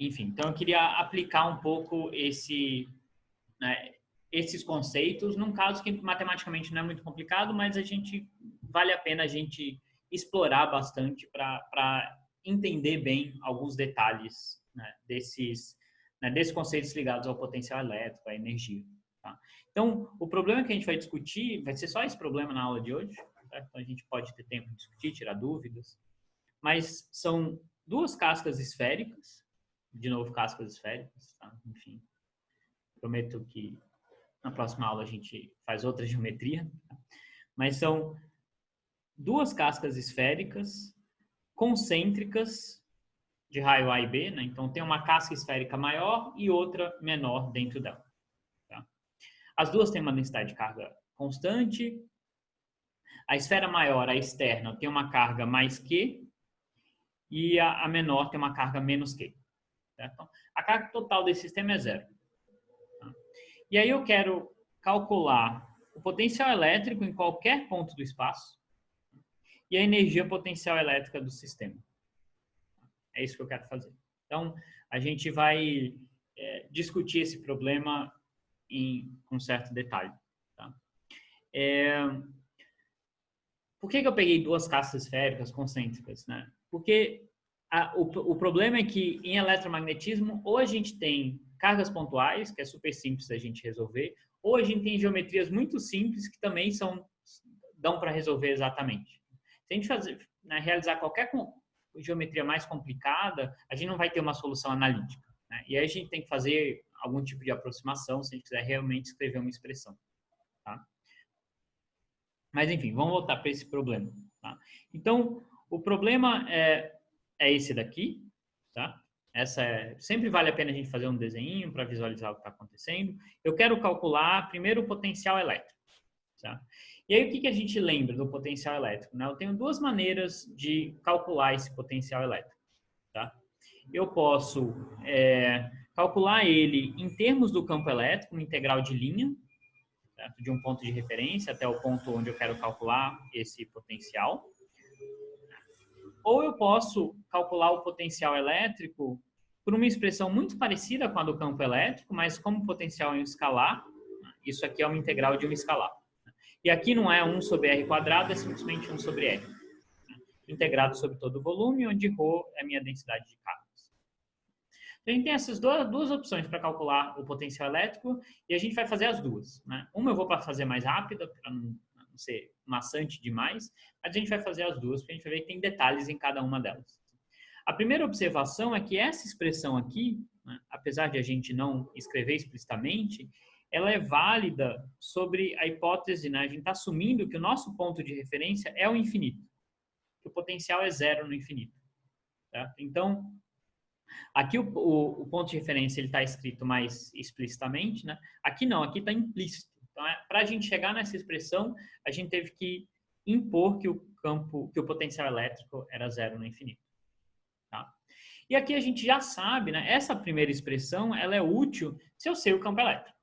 enfim, então eu queria aplicar um pouco né, esses conceitos num caso que matematicamente não é muito complicado, mas vale a pena a gente explorar bastante para entender bem alguns detalhes, né, desses conceitos ligados ao potencial elétrico, à energia. Tá? Então, o problema que a gente vai discutir vai ser só esse problema na aula de hoje. Tá? Então, a gente pode ter tempo de discutir, tirar dúvidas. Mas são duas cascas esféricas, de novo, cascas esféricas, tá? Enfim, prometo que na próxima aula a gente faz outra geometria. Tá? Mas são duas cascas esféricas concêntricas de raio A e B, né? Então tem uma casca esférica maior e outra menor dentro dela. Tá? As duas têm uma densidade de carga constante. A esfera maior, a externa, tem uma carga mais Q e a menor tem uma carga menos Q. Tá? Então, a carga total desse sistema é zero. Tá? E aí eu quero calcular o potencial elétrico em qualquer ponto do espaço e a energia potencial elétrica do sistema. É isso que eu quero fazer. Então, a gente vai discutir esse problema com certo detalhe. Tá? Por que eu peguei duas cascas esféricas concêntricas? Né? Porque o problema é que em eletromagnetismo, ou a gente tem cargas pontuais, que é super simples da gente resolver, ou a gente tem geometrias muito simples que também dão para resolver exatamente. Se a gente realizar qualquer geometria mais complicada, a gente não vai ter uma solução analítica. Né? E aí a gente tem que fazer algum tipo de aproximação se a gente quiser realmente escrever uma expressão. Tá? Mas, enfim, vamos voltar para esse problema. Tá? Então, o problema é esse daqui. Tá? Sempre vale a pena a gente fazer um desenho para visualizar o que está acontecendo. Eu quero calcular primeiro o potencial elétrico. Tá? E aí, o que a gente lembra do potencial elétrico? Né? Eu tenho duas maneiras de calcular esse potencial elétrico. Tá? Eu posso calcular ele em termos do campo elétrico, uma integral de linha, certo? De um ponto de referência até o ponto onde eu quero calcular esse potencial. Ou eu posso calcular o potencial elétrico por uma expressão muito parecida com a do campo elétrico, mas como o potencial é um escalar, isso aqui é uma integral de um escalar. E aqui não é 1 sobre r quadrado, é simplesmente 1 sobre r. Integrado sobre todo o volume, onde ρ é a minha densidade de cargas. Então, a gente tem essas duas opções para calcular o potencial elétrico e a gente vai fazer as duas. Né? Uma eu vou fazer mais rápida, para não ser maçante demais, mas a gente vai fazer as duas, porque a gente vai ver que tem detalhes em cada uma delas. A primeira observação é que essa expressão aqui, né, apesar de a gente não escrever explicitamente, ela é válida sobre a hipótese, né, a gente está assumindo que o nosso ponto de referência é o infinito, que o potencial é zero no infinito. Certo? Então, aqui o ponto de referência está escrito mais explicitamente, né? Aqui não, aqui está implícito. Então, para a gente chegar nessa expressão, a gente teve que impor que o potencial elétrico era zero no infinito. Tá? E aqui a gente já sabe, né? Essa primeira expressão ela é útil se eu sei o campo elétrico.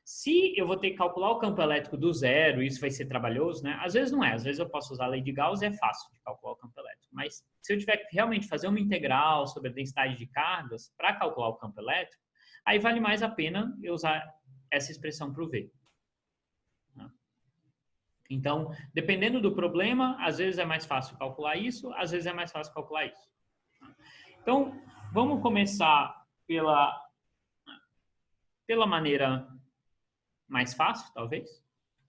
Se eu vou ter que calcular o campo elétrico do zero, isso vai ser trabalhoso, né? Às vezes não é, às vezes eu posso usar a lei de Gauss e é fácil de calcular o campo elétrico. Mas se eu tiver que realmente fazer uma integral sobre a densidade de cargas para calcular o campo elétrico, aí vale mais a pena eu usar essa expressão para o V. Então, dependendo do problema, às vezes é mais fácil calcular isso, às vezes é mais fácil calcular isso. Então, vamos começar pela maneira mais fácil, talvez,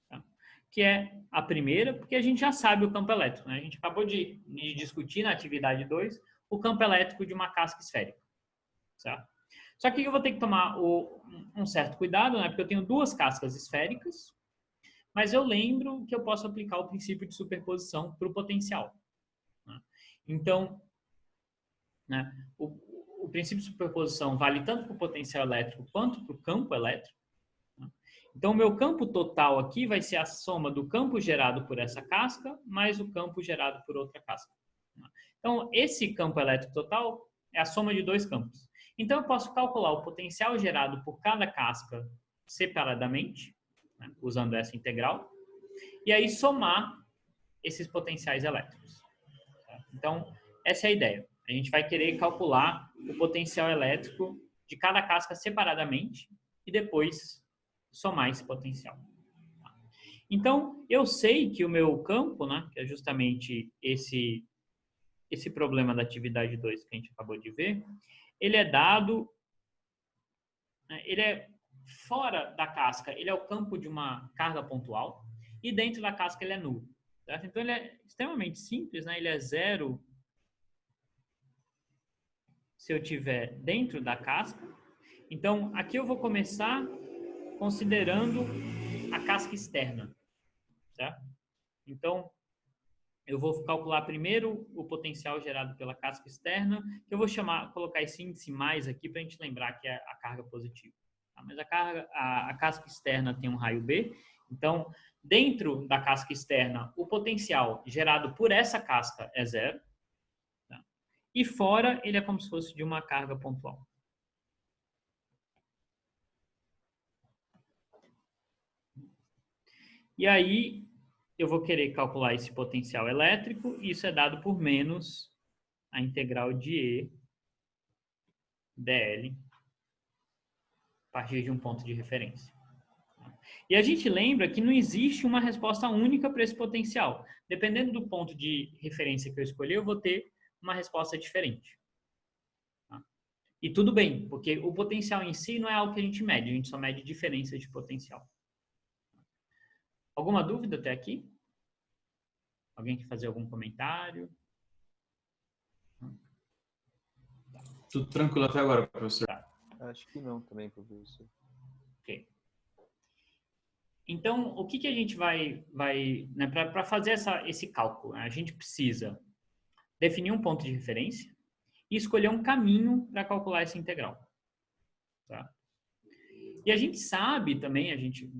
tá? Que é a primeira, porque a gente já sabe o campo elétrico. Né? A gente acabou de discutir na atividade 2 o campo elétrico de uma casca esférica. Certo? Só que eu vou ter que tomar um certo cuidado, né? Porque eu tenho duas cascas esféricas, mas eu lembro que eu posso aplicar o princípio de superposição para o potencial. Né? Então, né, o princípio de superposição vale tanto para o potencial elétrico quanto para o campo elétrico. Então, o meu campo total aqui vai ser a soma do campo gerado por essa casca mais o campo gerado por outra casca. Então, esse campo elétrico total é a soma de dois campos. Então, eu posso calcular o potencial gerado por cada casca separadamente, né, usando essa integral, e aí somar esses potenciais elétricos. Então, essa é a ideia. A gente vai querer calcular o potencial elétrico de cada casca separadamente e depois somar esse potencial. Então, eu sei que o meu campo, né, que é justamente esse problema da atividade 2 que a gente acabou de ver, ele é dado, né, ele é fora da casca, ele é o campo de uma carga pontual, e dentro da casca ele é nulo. Certo? Então, ele é extremamente simples, né? Ele é zero se eu tiver dentro da casca. Então, aqui eu vou começar considerando a casca externa. Certo? Então, eu vou calcular primeiro o potencial gerado pela casca externa, que eu vou colocar esse índice mais aqui para a gente lembrar que é a carga positiva. Tá? Mas a casca externa tem um raio B, então, dentro da casca externa, o potencial gerado por essa casca é zero, tá? E fora, ele é como se fosse de uma carga pontual. E aí, eu vou querer calcular esse potencial elétrico, e isso é dado por menos a integral de E dl a partir de um ponto de referência. E a gente lembra que não existe uma resposta única para esse potencial. Dependendo do ponto de referência que eu escolher, eu vou ter uma resposta diferente. E tudo bem, porque o potencial em si não é algo que a gente mede, a gente só mede diferença de potencial. Alguma dúvida até aqui? Alguém quer fazer algum comentário? Tudo tranquilo até agora, professor. Tá. Acho que não também, professor. Ok. Então, o que a gente vai né, para fazer esse cálculo? A gente precisa definir um ponto de referência e escolher um caminho para calcular essa integral. Tá? E a gente sabe também, a gente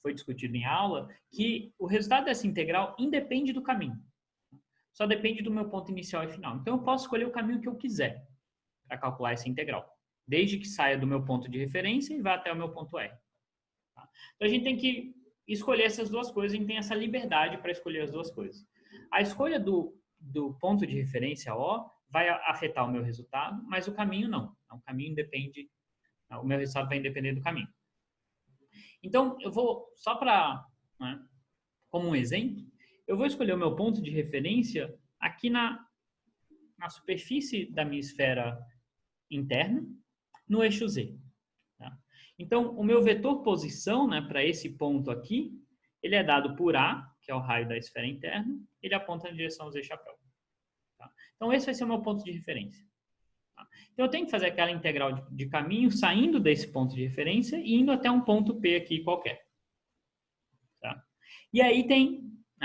foi discutido em aula, que o resultado dessa integral independe do caminho. Só depende do meu ponto inicial e final. Então, eu posso escolher o caminho que eu quiser para calcular essa integral, desde que saia do meu ponto de referência e vá até o meu ponto R. Tá? Então, a gente tem que escolher essas duas coisas, a gente tem essa liberdade para escolher as duas coisas. A escolha do ponto de referência O vai afetar o meu resultado, mas o caminho não. O caminho depende, o meu resultado vai depender do caminho. Então, eu vou, só para, né, como um exemplo, eu vou escolher o meu ponto de referência aqui na superfície da minha esfera interna, no eixo Z. Tá? Então, o meu vetor posição, né, para esse ponto aqui, ele é dado por A, que é o raio da esfera interna, ele aponta na direção Z chapéu. Tá? Então, esse vai ser o meu ponto de referência. Tá? Então, eu tenho que fazer aquela integral de caminho saindo desse ponto de referência e indo até um ponto P aqui qualquer. Tá? E aí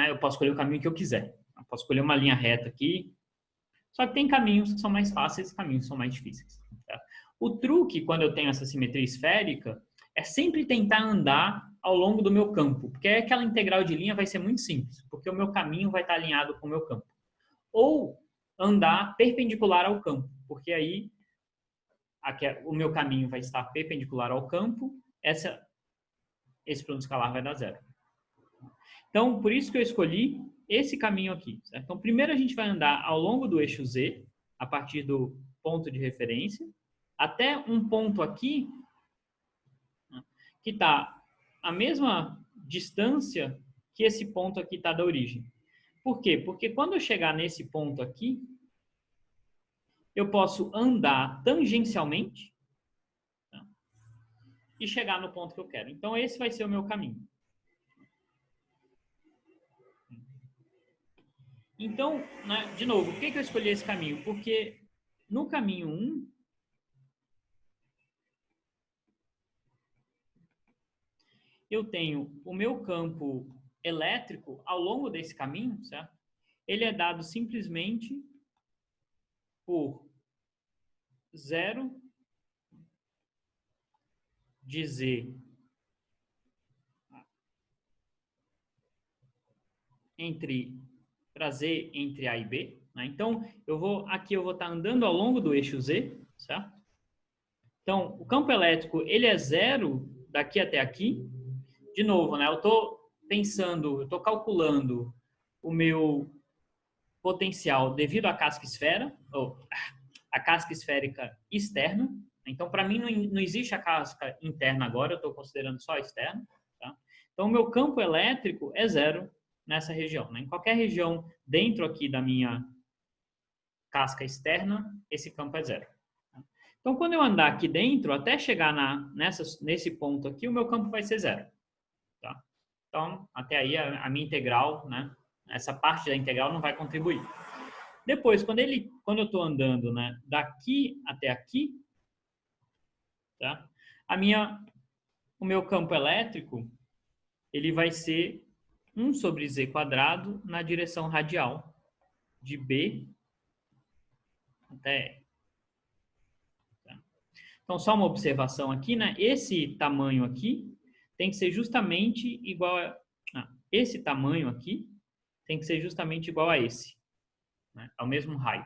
eu posso escolher o caminho que eu quiser. Eu posso escolher uma linha reta aqui, só que tem caminhos que são mais fáceis e caminhos que são mais difíceis. Tá? O truque, quando eu tenho essa simetria esférica, é sempre tentar andar ao longo do meu campo, porque aí aquela integral de linha vai ser muito simples, porque o meu caminho vai estar alinhado com o meu campo. Ou andar perpendicular ao campo, porque aí o meu caminho vai estar perpendicular ao campo, esse produto escalar vai dar zero. Então, por isso que eu escolhi esse caminho aqui. Certo? Então, primeiro a gente vai andar ao longo do eixo Z, a partir do ponto de referência, até um ponto aqui, que está a mesma distância que esse ponto aqui está da origem. Por quê? Porque quando eu chegar nesse ponto aqui, eu posso andar tangencialmente, tá? E chegar no ponto que eu quero. Então, esse vai ser o meu caminho. Então, né, de novo, por que eu escolhi esse caminho? Porque no caminho 1, eu tenho o meu campo elétrico ao longo desse caminho, certo? Ele é dado simplesmente por 0 de Z para Z entre A e B. Né? Então, aqui eu vou estar andando ao longo do eixo Z, certo? Então, o campo elétrico, ele é 0 daqui até aqui. De novo, né? Eu estou calculando o meu potencial devido à casca esfera, ou a casca esférica externa. Então, para mim, não existe a casca interna agora, eu estou considerando só a externa. Tá? Então, o meu campo elétrico é zero nessa região. Né? Em qualquer região dentro aqui da minha casca externa, esse campo é zero. Então, quando eu andar aqui dentro, até chegar nesse ponto aqui, o meu campo vai ser zero. Tá? Então, até aí, a minha integral, né? Essa parte da integral não vai contribuir. Depois, quando eu estou andando, né, daqui até aqui, tá? O meu campo elétrico, ele vai ser 1 sobre z quadrado na direção radial, de B até E. Tá? Então, só uma observação aqui, né? Esse tamanho aqui tem que ser justamente igual a... esse tamanho aqui tem que ser justamente igual a esse, né? Ao mesmo raio.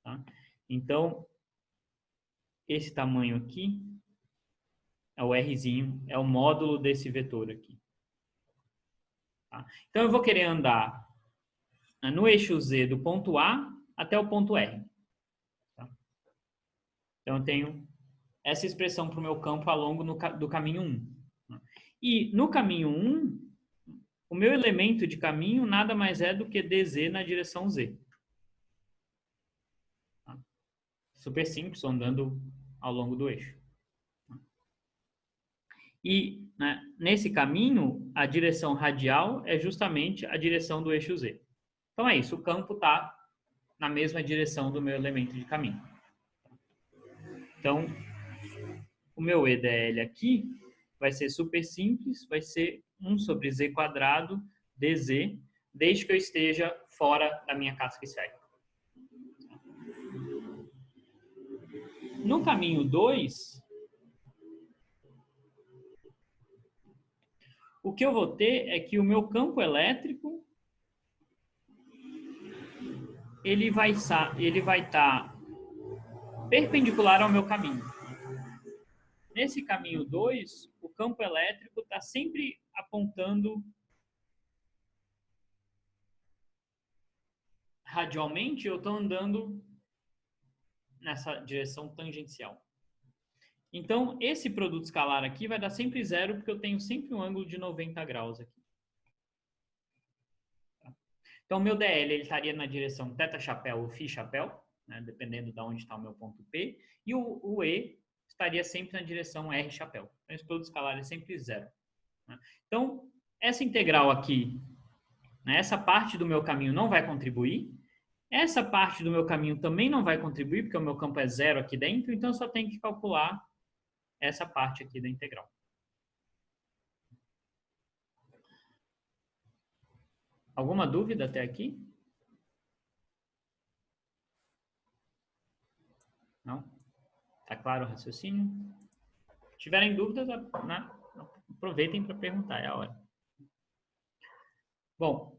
Tá? Então, esse tamanho aqui é o Rzinho, é o módulo desse vetor aqui. Tá? Então, eu vou querer andar no eixo Z do ponto A até o ponto R. Tá? Então, eu tenho essa expressão para o meu campo ao longo do caminho 1. E no caminho 1, o meu elemento de caminho nada mais é do que dz na direção Z. Tá? Super simples, andando ao longo do eixo. E, né, nesse caminho, a direção radial é justamente a direção do eixo Z. Então é isso, o campo está na mesma direção do meu elemento de caminho. Então, o meu EDL aqui vai ser super simples, vai ser 1 sobre z quadrado dz, desde que eu esteja fora da minha casca esférica. No caminho 2, o que eu vou ter é que o meu campo elétrico ele vai estar perpendicular ao meu caminho. Nesse caminho 2, o campo elétrico está sempre apontando radialmente, eu estou andando nessa direção tangencial. Então, esse produto escalar aqui vai dar sempre zero, porque eu tenho sempre um ângulo de 90 graus aqui. Então, o meu DL ele estaria na direção θ-chapéu ou φ-chapéu, né, dependendo de onde está o meu ponto P, e o E estaria sempre na direção R-chapéu. Então, esse produto escalar é sempre zero. Né? Então, essa integral aqui, né, essa parte do meu caminho não vai contribuir, essa parte do meu caminho também não vai contribuir, porque o meu campo é zero aqui dentro, então eu só tenho que calcular essa parte aqui da integral. Alguma dúvida até aqui? Não? Tá claro o raciocínio? Se tiverem dúvidas, né, aproveitem para perguntar, é a hora. Bom,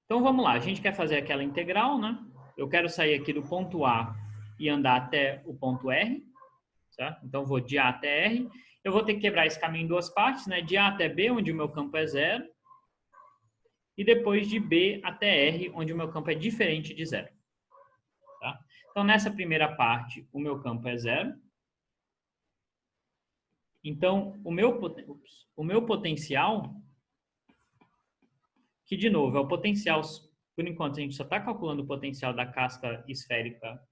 então vamos lá. A gente quer fazer aquela integral, né? Eu quero sair aqui do ponto A e andar até o ponto R, certo? Então vou de A até R. Eu vou ter que quebrar esse caminho em duas partes, né? De A até B, onde o meu campo é zero, e depois de B até R, onde o meu campo é diferente de zero. Tá? Então, nessa primeira parte, o meu campo é zero. Então, o meu potencial, que de novo é o potencial, por enquanto a gente só está calculando o potencial da casca esférica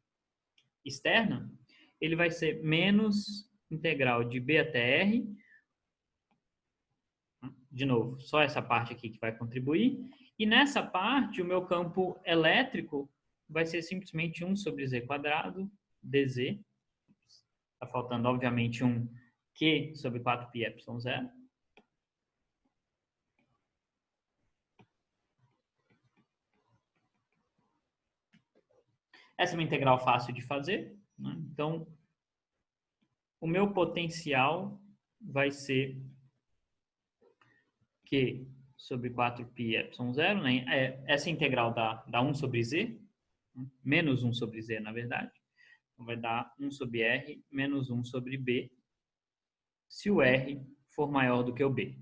externa, ele vai ser menos integral de B até R, de novo, só essa parte aqui que vai contribuir, e nessa parte o meu campo elétrico vai ser simplesmente 1 sobre z quadrado dz, está faltando obviamente um Q sobre 4πε0. Essa é uma integral fácil de fazer, né? Então, o meu potencial vai ser Q sobre 4πε0, né? Essa integral dá 1 sobre z, menos 1 sobre z, na verdade. Então, vai dar 1 sobre R menos 1 sobre B, se o R for maior do que o B.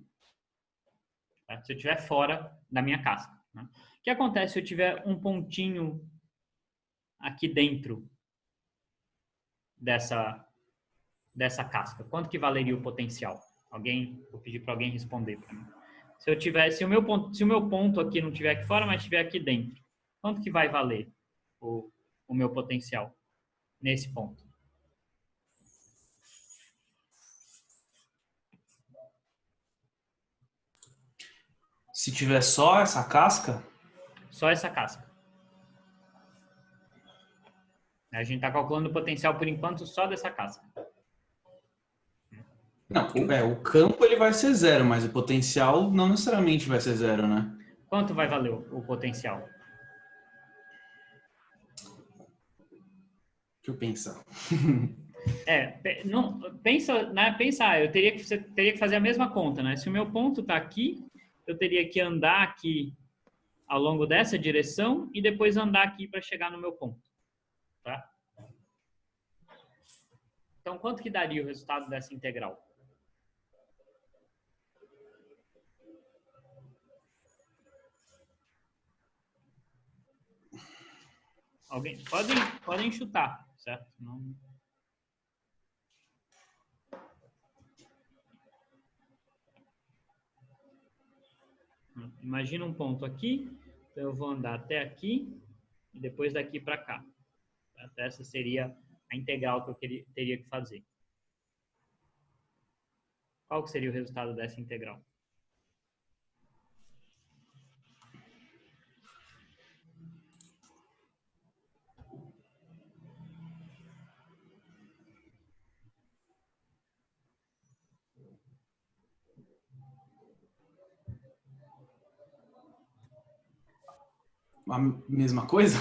Tá? Se eu estiver fora da minha casca. Né? O que acontece se eu tiver um pontinho aqui dentro dessa casca? Quanto que valeria o potencial? Vou pedir para alguém responder para mim. Se o meu ponto aqui não estiver aqui fora, mas estiver aqui dentro, quanto que vai valer o meu potencial nesse ponto? Se tiver só essa casca, Só essa casca. A gente está calculando o potencial, por enquanto, só dessa casca. não, o campo ele vai ser zero, mas o potencial não necessariamente vai ser zero, né? Quanto vai valer o potencial? Deixa eu pensar. Não, você teria que fazer a mesma conta, né? Se o meu ponto está aqui, eu teria que andar aqui ao longo dessa direção e depois andar aqui para chegar no meu ponto, tá? Então, quanto que daria o resultado dessa integral? Alguém podem chutar, certo? Não... Imagina um ponto aqui, então eu vou andar até aqui e depois daqui para cá. Certo? Essa seria a integral que eu teria que fazer. Qual que seria o resultado dessa integral? A mesma coisa?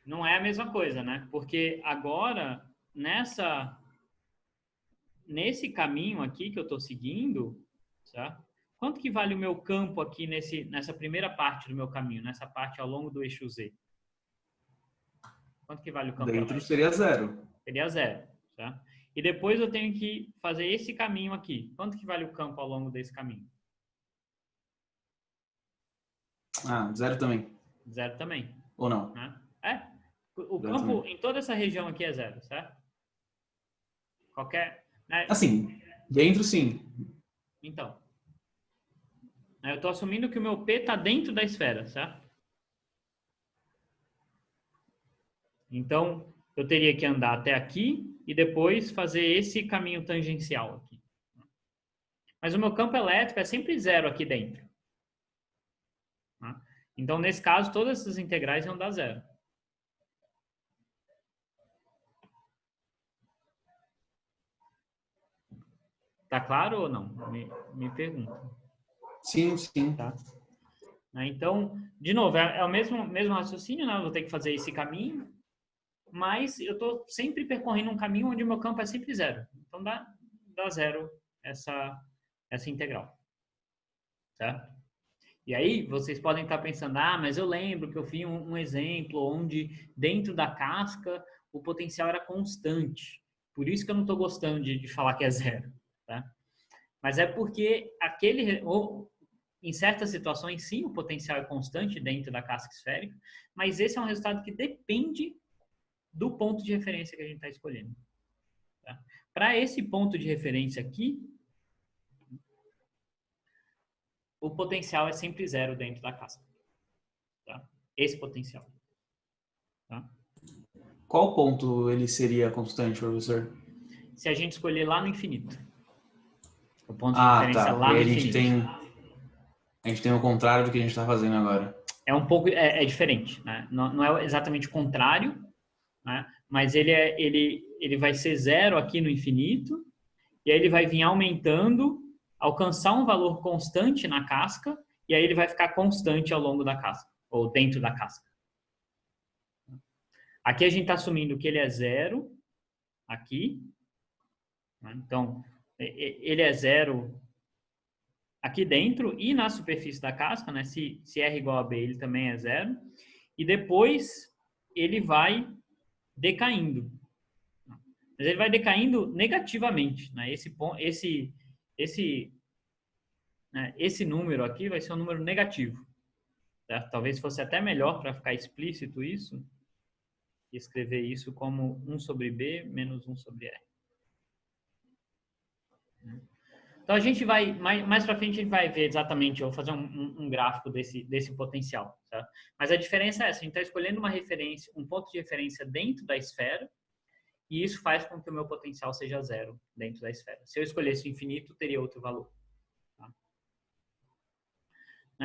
Não é a mesma coisa, né? Porque agora, nesse caminho aqui que eu estou seguindo, certo? Quanto que vale o meu campo aqui nessa primeira parte do meu caminho, nessa parte ao longo do eixo Z? Quanto que vale o campo? Dentro seria zero. Seria zero, certo? E depois eu tenho que fazer esse caminho aqui. Quanto que vale o campo ao longo desse caminho? Ah, zero também. Zero também. Ou não? Né? O Zero campo também. em toda essa região aqui é zero, certo? Qualquer... Né? Assim, dentro sim. Então, eu estou assumindo que o meu P está dentro da esfera, certo? Então, eu teria que andar até aqui e depois fazer esse caminho tangencial aqui. Mas o meu campo elétrico é sempre zero aqui dentro. Então, nesse caso, todas essas integrais vão dar zero. Tá claro ou não? Me pergunta. Sim, sim. Tá? Então, de novo, é o mesmo raciocínio, né? Eu vou ter que fazer esse caminho, mas eu estou sempre percorrendo um caminho onde o meu campo é sempre zero. Então, dá zero essa integral. Certo? E aí, vocês podem estar pensando, mas eu lembro que eu vi um exemplo onde dentro da casca o potencial era constante. Por isso que eu não estou gostando de falar que é zero. Tá? Mas é porque em certas situações, sim, o potencial é constante dentro da casca esférica, mas esse é um resultado que depende do ponto de referência que a gente está escolhendo. Tá? Para esse ponto de referência aqui, o potencial é sempre zero dentro da casca. Tá? Esse potencial. Tá? Qual ponto ele seria constante, professor? Se a gente escolher lá no infinito. O ponto de referência tá. lá E no aí infinito. a gente tem o contrário do que a gente está fazendo agora. É um pouco diferente, né? Não é exatamente o contrário, né? Mas ele vai ser zero aqui no infinito e aí ele vai vir aumentando, alcançar um valor constante na casca e aí ele vai ficar constante ao longo da casca ou dentro da casca. Aqui a gente está assumindo que ele é zero aqui, né? Então ele é zero aqui dentro e na superfície da casca, né? Se R igual a B, ele também é zero. E depois ele vai decaindo. Mas ele vai decaindo negativamente, né? Esse número aqui vai ser um número negativo. certo? Talvez fosse até melhor para ficar explícito isso, e escrever isso como 1 sobre B menos 1 sobre R. Então, a gente vai, mais para frente, a gente vai ver exatamente, eu vou fazer um gráfico desse potencial. Tá? Mas a diferença é essa, a gente está escolhendo uma referência, um ponto de referência dentro da esfera, e isso faz com que o meu potencial seja 0 dentro da esfera. Se eu escolhesse o infinito, teria outro valor. Tá?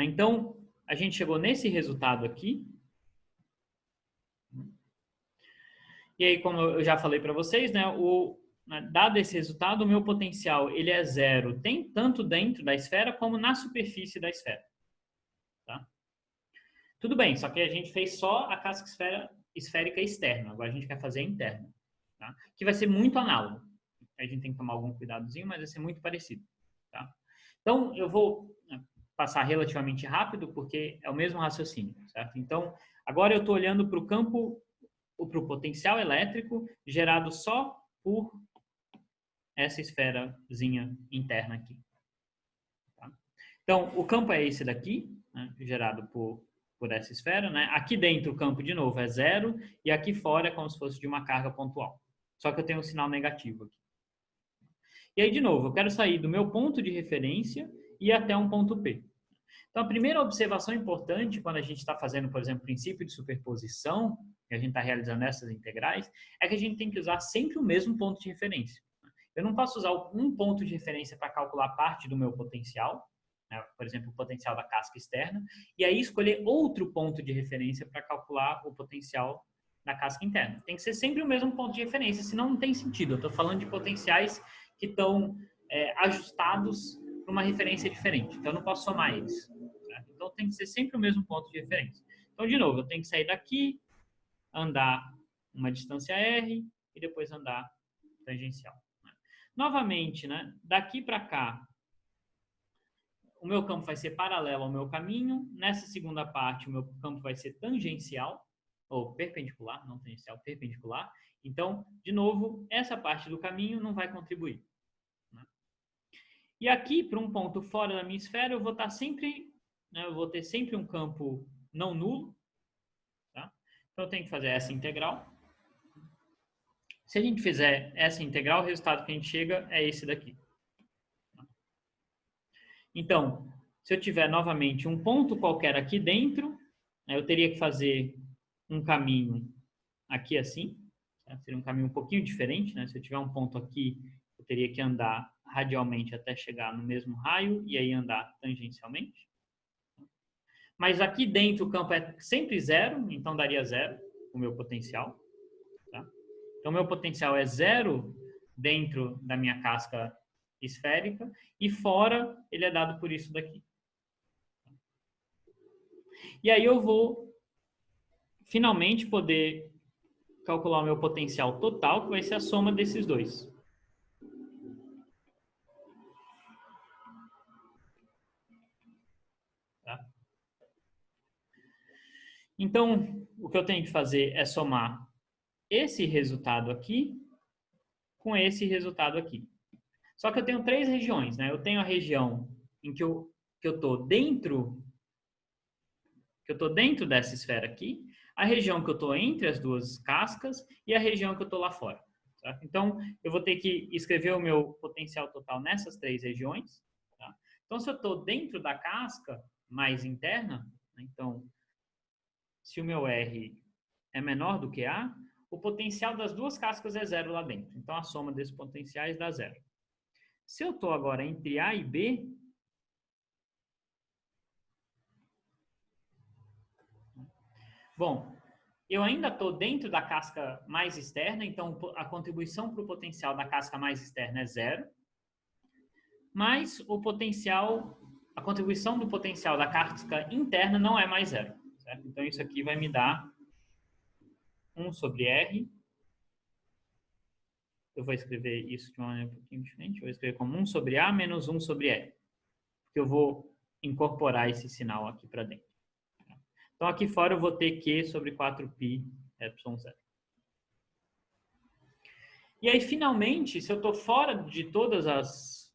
Então, a gente chegou nesse resultado aqui. E aí, como eu já falei para vocês, né, dado esse resultado, o meu potencial ele é 0, tem tanto dentro da esfera como na superfície da esfera. Tá? Tudo bem, só que a gente fez só a casca esférica externa, agora a gente quer fazer a interna, tá? Que vai ser muito análogo. A gente tem que tomar algum cuidadozinho, mas vai ser muito parecido. Tá? Então, eu vou passar relativamente rápido, porque é o mesmo raciocínio. Certo? Então, agora eu estou olhando para o campo, para o potencial elétrico gerado só por essa esferazinha interna aqui. Tá? Então, o campo é esse daqui, né, gerado por essa esfera. Né? Aqui dentro o campo, de novo, é 0, e aqui fora é como se fosse de uma carga pontual. Só que eu tenho um sinal negativo aqui. E aí, de novo, eu quero sair do meu ponto de referência e ir até um ponto P. Então, a primeira observação importante quando a gente está fazendo, por exemplo, o princípio de superposição, e a gente está realizando essas integrais, é que a gente tem que usar sempre o mesmo ponto de referência. Eu não posso usar um ponto de referência para calcular parte do meu potencial, né, por exemplo, o potencial da casca externa, e aí escolher outro ponto de referência para calcular o potencial da casca interna. Tem que ser sempre o mesmo ponto de referência, senão não tem sentido. Eu estou falando de potenciais que estão ajustados para uma referência diferente. Então, eu não posso somar eles. Certo? Então, tem que ser sempre o mesmo ponto de referência. Então, de novo, eu tenho que sair daqui, andar uma distância R e depois andar tangencial. Novamente, né, daqui para cá, o meu campo vai ser paralelo ao meu caminho. Nessa segunda parte, o meu campo vai ser tangencial, ou perpendicular, não tangencial, perpendicular. Então, de novo, essa parte do caminho não vai contribuir. Né? E aqui, para um ponto fora da minha esfera, eu vou estar sempre, né, eu vou ter sempre um campo não nulo. Tá? Então, eu tenho que fazer essa integral. Se a gente fizer essa integral, o resultado que a gente chega é esse daqui. Então, se eu tiver novamente um ponto qualquer aqui dentro, eu teria que fazer um caminho aqui assim. Certo? Seria um caminho um pouquinho diferente. Né? Se eu tiver um ponto aqui, eu teria que andar radialmente até chegar no mesmo raio e aí andar tangencialmente. Mas aqui dentro o campo é sempre 0, então daria 0 o meu potencial. Tá? Então, meu potencial é 0 dentro da minha casca esférica e fora ele é dado por isso daqui. E aí eu vou finalmente poder calcular o meu potencial total, que vai ser a soma desses dois. Tá? Então, o que eu tenho que fazer é somar esse resultado aqui com esse resultado aqui. Só que eu tenho 3 regiões, né? Eu tenho a região em que eu estou dentro dessa esfera aqui, a região que eu estou entre as duas cascas e a região que eu estou lá fora. Certo? Então, eu vou ter que escrever o meu potencial total nessas 3 regiões. Tá? Então, se eu estou dentro da casca mais interna, né? Então, se o meu R é menor do que A, o potencial das duas cascas é 0 lá dentro. Então, a soma desses potenciais dá 0. Se eu estou agora entre A e B, bom, eu ainda estou dentro da casca mais externa, então a contribuição para o potencial da casca mais externa é 0, mas o potencial, a contribuição do potencial da casca interna não é mais 0. Certo? Então, isso aqui vai me dar 1 sobre R. Eu vou escrever isso de uma maneira um pouquinho diferente. Eu vou escrever como 1 sobre A menos 1 sobre R. Porque eu vou incorporar esse sinal aqui para dentro. Então, aqui fora eu vou ter Q sobre 4π ε0. E aí, finalmente, se eu estou fora de todas as...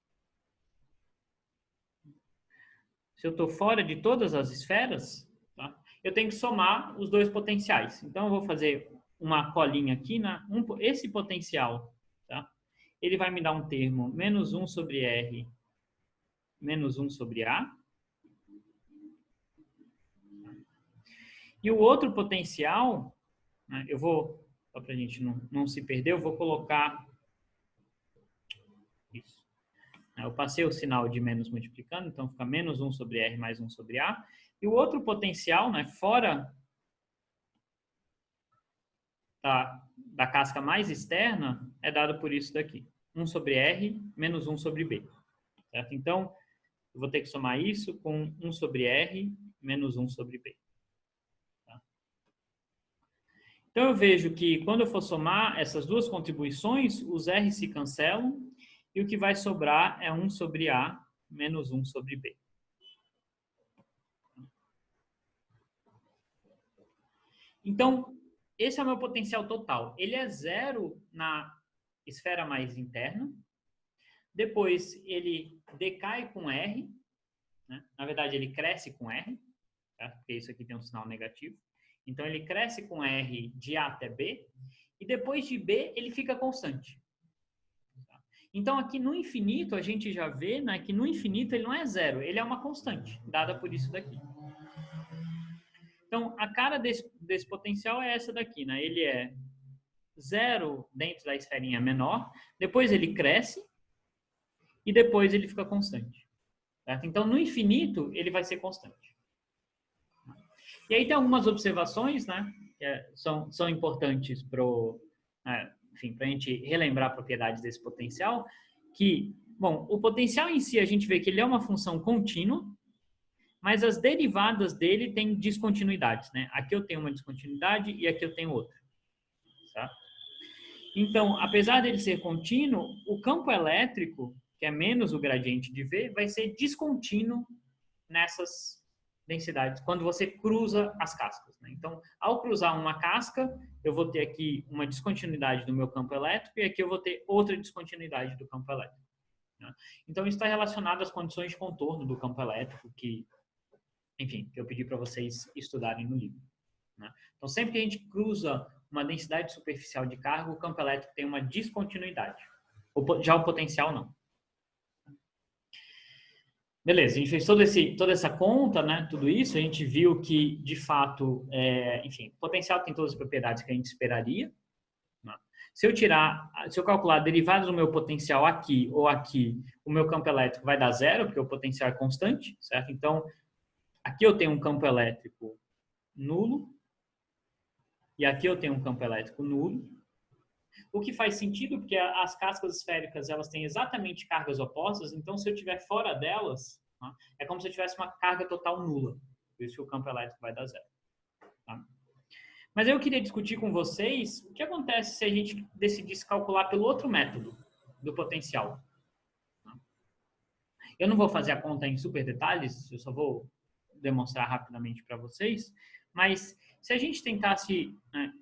Se eu estou fora de todas as esferas, tá? eu tenho que somar os dois potenciais. Então, eu vou fazer uma colinha aqui. Esse potencial, tá? Ele vai me dar um termo menos 1 sobre R menos 1 sobre A. E o outro potencial, né, eu vou, só para a gente não se perder, eu vou colocar isso. Eu passei o sinal de menos multiplicando, então fica menos 1 sobre R mais 1 sobre A. E o outro potencial, né, fora da casca mais externa, é dado por isso daqui. 1 sobre R menos 1 sobre B. Certo? Então, eu vou ter que somar isso com 1 sobre R menos 1 sobre B. Tá? Então, eu vejo que quando eu for somar essas duas contribuições, os R se cancelam e o que vai sobrar é 1 sobre A menos 1 sobre B. Então, esse é o meu potencial total. Ele é zero na esfera mais interna. Depois, ele decai com R. Né? Na verdade, ele cresce com R. Tá? Porque isso aqui tem um sinal negativo. Então, ele cresce com R de A até B. E depois de B, ele fica constante. Então, aqui no infinito, a gente já vê, né, que no infinito ele não é zero. Ele é uma constante, dada por isso daqui. Então, a cara desse potencial é essa daqui, né? Ele é zero dentro da esferinha menor, depois ele cresce e depois ele fica constante. Certo? Então, no infinito, ele vai ser constante. E aí tem algumas observações, né? Que são importantes para a gente relembrar propriedades desse potencial, que, bom, o potencial em si, a gente vê que ele é uma função contínua, mas as derivadas dele têm descontinuidades, né? Aqui eu tenho uma descontinuidade e aqui eu tenho outra. Tá? Então, apesar dele ser contínuo, o campo elétrico, que é menos o gradiente de V, vai ser descontínuo nessas densidades, quando você cruza as cascas. Né? Então, ao cruzar uma casca, eu vou ter aqui uma descontinuidade do meu campo elétrico e aqui eu vou ter outra descontinuidade do campo elétrico. Né? Então, isso está relacionado às condições de contorno do campo elétrico, que eu pedi para vocês estudarem no livro. Né? Então, sempre que a gente cruza uma densidade superficial de carga, o campo elétrico tem uma descontinuidade. Já o potencial, não. Beleza, a gente fez toda essa conta, né? Tudo isso, a gente viu que, de fato, o potencial tem todas as propriedades que a gente esperaria. Né? Se eu calcular derivadas do meu potencial aqui ou aqui, o meu campo elétrico vai dar zero, porque o potencial é constante, certo? Então, aqui eu tenho um campo elétrico nulo e aqui eu tenho um campo elétrico nulo. O que faz sentido, porque as cascas esféricas elas têm exatamente cargas opostas, então se eu estiver fora delas, tá? É como se eu tivesse uma carga total nula. Por isso que o campo elétrico vai dar zero. Tá? Mas eu queria discutir com vocês o que acontece se a gente decidisse calcular pelo outro método do potencial. Tá? Eu não vou fazer a conta em super detalhes, eu só vou demonstrar rapidamente para vocês, mas se a gente tentasse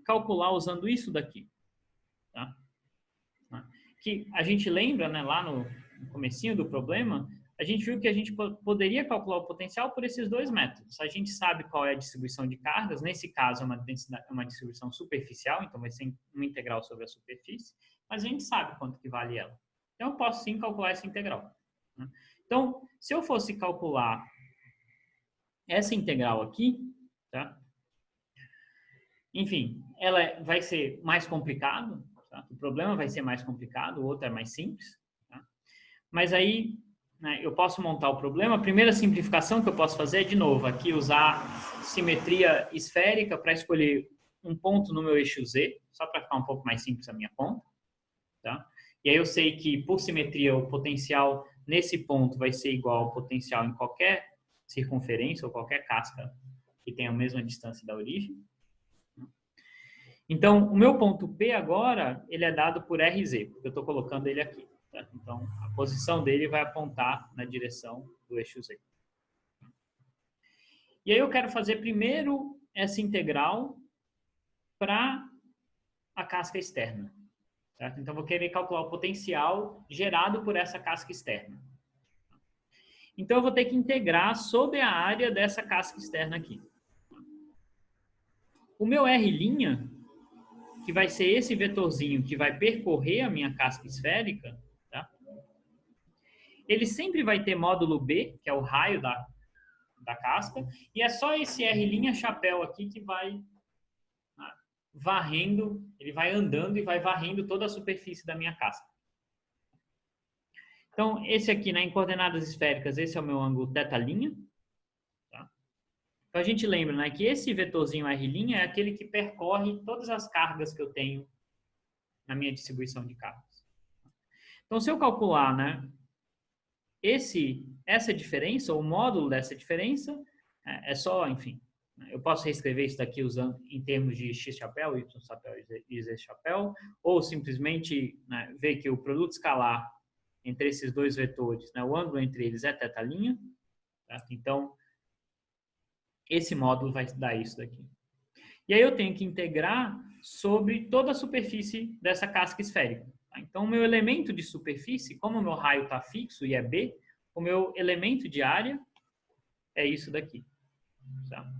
calcular usando isso daqui, tá? Que a gente lembra, né, lá no comecinho do problema, a gente viu que a gente poderia calcular o potencial por esses dois métodos. A gente sabe qual é a distribuição de cargas, nesse caso é uma distribuição superficial, então vai ser uma integral sobre a superfície, mas a gente sabe quanto que vale ela. Então eu posso sim calcular essa integral. Né? Então, se eu fosse calcular essa integral aqui, tá? Enfim, ela vai ser mais complicado, tá? O problema vai ser mais complicado, o outro é mais simples. Tá? Mas aí, né, eu posso montar o problema. A primeira simplificação que eu posso fazer é, de novo, aqui usar simetria esférica para escolher um ponto no meu eixo Z, só para ficar um pouco mais simples a minha conta. Tá? E aí eu sei que, por simetria, o potencial nesse ponto vai ser igual ao potencial em qualquer circunferência ou qualquer casca que tenha a mesma distância da origem. Então, o meu ponto P agora, ele é dado por RZ, porque eu estou colocando ele aqui. Tá? Então, a posição dele vai apontar na direção do eixo Z. E aí eu quero fazer primeiro essa integral para a casca externa. Certo? Então, eu vou querer calcular o potencial gerado por essa casca externa. Então, eu vou ter que integrar sobre a área dessa casca externa aqui. O meu R', que vai ser esse vetorzinho que vai percorrer a minha casca esférica, tá? Ele sempre vai ter módulo B, que é o raio da casca, e é só esse R' chapéu aqui que vai varrendo, ele vai andando e vai varrendo toda a superfície da minha casca. Então, esse aqui, em coordenadas esféricas, esse é o meu ângulo θ'. Tá? Então, a gente lembra, né, que esse vetorzinho R' é aquele que percorre todas as cargas que eu tenho na minha distribuição de cargas. Então, se eu calcular, né, essa diferença, ou o módulo dessa diferença, é só, enfim, eu posso reescrever isso daqui usando em termos de x chapéu, y chapéu e z chapéu, ou simplesmente, né, ver que o produto escalar entre esses dois vetores, né, o ângulo entre eles é θ'. Tá? Então, esse módulo vai dar isso daqui. E aí eu tenho que integrar sobre toda a superfície dessa casca esférica. Tá? Então, o meu elemento de superfície, como o meu raio está fixo e é B, o meu elemento de área é isso daqui. Tá?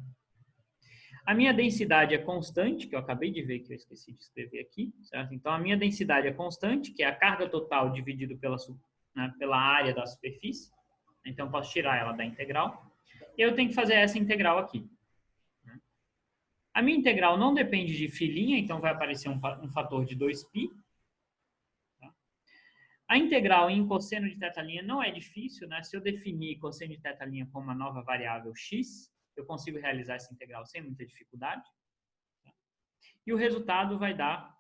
A minha densidade é constante, que eu acabei de ver que eu esqueci de escrever aqui. Certo? Então, a minha densidade é constante, que é a carga total dividido pela área da superfície. Então, eu posso tirar ela da integral. E eu tenho que fazer essa integral aqui. A minha integral não depende de filinha, então vai aparecer um fator de 2π. Tá? A integral em cosseno de θ' não é difícil, né? Se eu definir cosseno de θ' como uma nova variável x, eu consigo realizar essa integral sem muita dificuldade. Tá? E o resultado vai dar,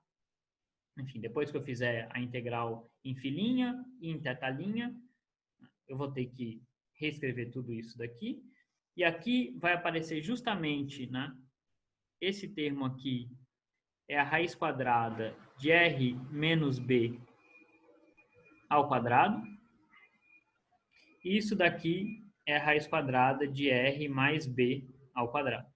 enfim, depois que eu fizer a integral em filinha e em θ', eu vou ter que reescrever tudo isso daqui. E aqui vai aparecer justamente, né, esse termo aqui é a raiz quadrada de r menos b ao quadrado. E isso daqui é a raiz quadrada de r mais b ao quadrado.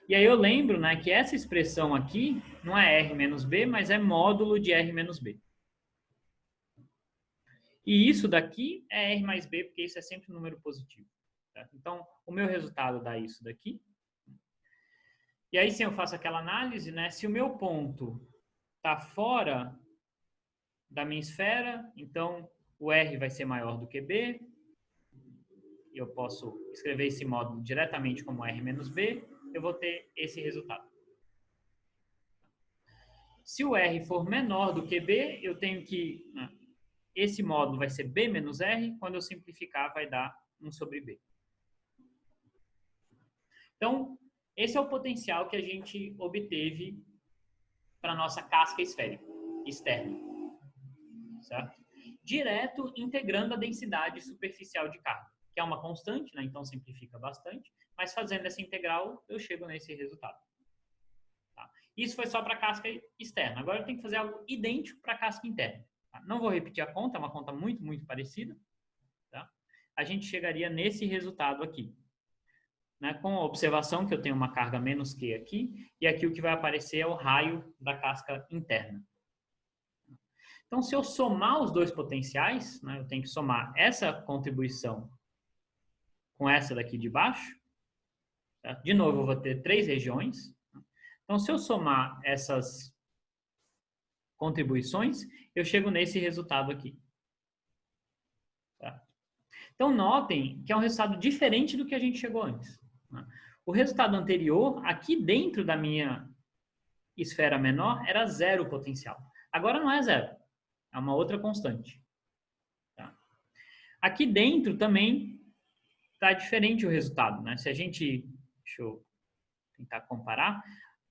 E aí eu lembro, né, que essa expressão aqui não é r menos b, mas é módulo de r menos b. E isso daqui é r mais b, porque isso é sempre um número positivo. Tá? Então, o meu resultado dá isso daqui. E aí sim eu faço aquela análise, né? Se o meu ponto está fora da minha esfera, então o R vai ser maior do que B. E eu posso escrever esse módulo diretamente como R menos B. Eu vou ter esse resultado. Se o R for menor do que B, eu tenho que... esse módulo vai ser B menos R. Quando eu simplificar, vai dar 1 sobre B. Então, esse é o potencial que a gente obteve para a nossa casca esférica externa. Certo? Direto integrando a densidade superficial de carga, que é uma constante, né? Então simplifica bastante, mas fazendo essa integral eu chego nesse resultado. Tá? Isso foi só para a casca externa. Agora eu tenho que fazer algo idêntico para a casca interna. Tá? Não vou repetir a conta, é uma conta muito, muito parecida. Tá? A gente chegaria nesse resultado aqui. Né? Com a observação que eu tenho uma carga menos Q aqui, e aqui o que vai aparecer é o raio da casca interna. Então, se eu somar os dois potenciais, né, eu tenho que somar essa contribuição com essa daqui de baixo. Tá? De novo, eu vou ter 3 regiões. Então, se eu somar essas contribuições, eu chego nesse resultado aqui. Tá? Então, notem que é um resultado diferente do que a gente chegou antes. Né? O resultado anterior, aqui dentro da minha esfera menor, era 0 potencial. Agora não é 0. É uma outra constante. Tá? Aqui dentro também está diferente o resultado. Né? Se a gente... Deixa eu tentar comparar.